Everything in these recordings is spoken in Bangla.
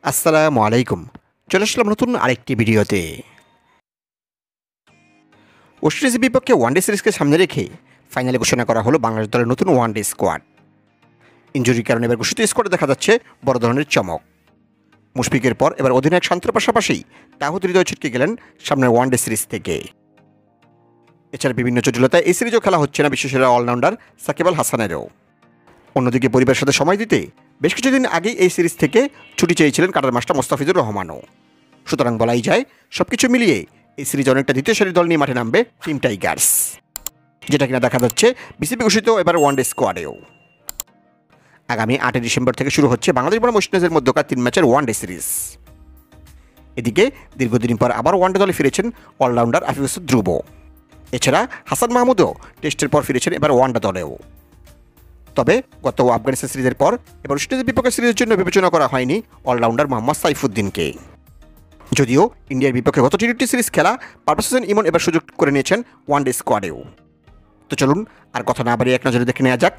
আসসালামু আলাইকুম। চলে আসলাম নতুন আরেকটি ভিডিওতে। ওয়েস্ট ইন্ডিজের বিপক্ষে ওয়ানডে সিরিজকে সামনে রেখে ফাইনালে ঘোষণা করা হলো বাংলাদেশ দলের নতুন ওয়ানডে স্কোয়াড। ইনজুরির কারণে এবার ঘোষিত স্কোয়াডে দেখা যাচ্ছে বড় ধরনের চমক। মুশফিকের পর এবার অধিনায়ক শান্তর পাশাপাশি তাহিদ হৃদয় ছিটকে গেলেন সামনের ওয়ানডে সিরিজ থেকে। এছাড়া বিভিন্ন জটিলতায় এই সিরিজও খেলা হচ্ছে না বিশ্বসেরা অলরাউন্ডার সাকিব আল হাসানেরও। অন্যদিকে পরিবারের সাথে সময় দিতে বেশ কিছুদিন আগেই এই সিরিজ থেকে ছুটি চেয়েছিলেন কাটার মাস্টার মোস্তাফিজুর রহমানও। সুতরাং বলাই যায় সবকিছু মিলিয়ে এই সিরিজ অনেকটা দ্বিতীয় সারির দল নিয়ে মাঠে নামবে টিম টাইগার্স, যেটা কিনা দেখা যাচ্ছে বিসিবি ঘোষিত এবার ওয়ানডে স্কোয়াডেও। আগামী 8 ডিসেম্বর থেকে শুরু হচ্ছে বাংলাদেশ বনাম ওয়েস্ট ইন্ডিজের মধ্যকার 3 ম্যাচের ওয়ানডে সিরিজ। এদিকে দীর্ঘদিন পর আবার ওয়ানডে দলে ফিরেছেন অলরাউন্ডার আফিফ হোসেন ধ্রুব। এছাড়া হাসান মাহমুদও টেস্টের পর ফিরেছেন এবার ওয়ানডে দলেও। তবে গত আফগানিস্তান সিরিজের পর এবার ওয়েস্ট ইন্ডিজের বিপক্ষে সিরিজের জন্য বিবেচনা করা হয়নি অলরাউন্ডার মোহাম্মদ সাইফুদ্দিনকে। যদিও ইন্ডিয়ার বিপক্ষে গত টি-20 সিরিজ খেলা পারভেজ হোসেন ইমন এবার সুযোগ করে নিয়েছেন ওয়ানডে স্কোয়াডেও। তো চলুন আর কথা না বাড়িয়ে এক নজরে দেখে নেওয়া যাক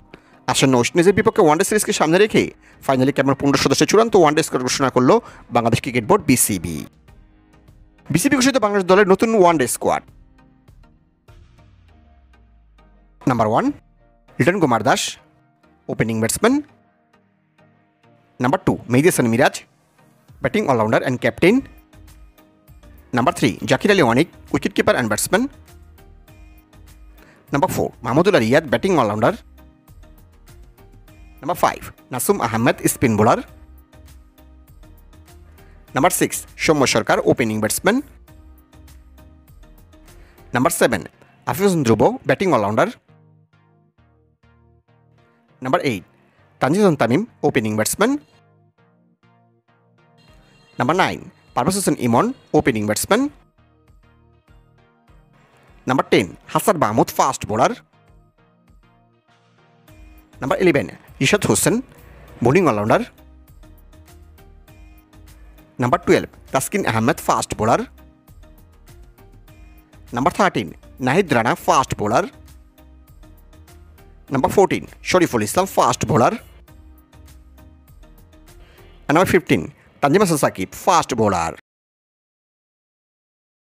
আসন্ন ওয়েস্ট ইন্ডিজের বিপক্ষে ওয়ানডে সিরিজকে সামনে রেখে ফাইনালি কেমন 15 সদস্যের চূড়ান্ত ওয়ানডে স্কোয়াড ঘোষণা করলো Bangladesh cricket board BCB. BCB ঘোষিত বাংলাদেশ দলের নতুন one day squad. Number 1 Liton Kumar Das, opening batsman. Number 2 Mehedi Hasan Miraz, batting allrounder and captain. Number 3 Jaker Ali Anik, wicket keeper and batsman. Number 4 Mahmudullah Riyad, batting allrounder. Number 5 Nasum Ahmed, spin bowler. Number 6 Soumya Sarkar, opening batsman. Number 7 Afif Hossain Dhruba, batting allrounder. Number 8 Tanzid Hasan Tamim, opening batsman. Number 9 Parvez Hossain Emon, opening batsman. Number 10 Hasan Mahmud, fast bowler. Number 11 Rishad Hossain, bowling allrounder. Number 12 Taskin Ahmed, fast bowler. Number 13 Nahid Rana, fast bowler. Number 14 Shoriful Islam, fast bowler. Number 15 Tanzim Hasan Sakib, fast bowler.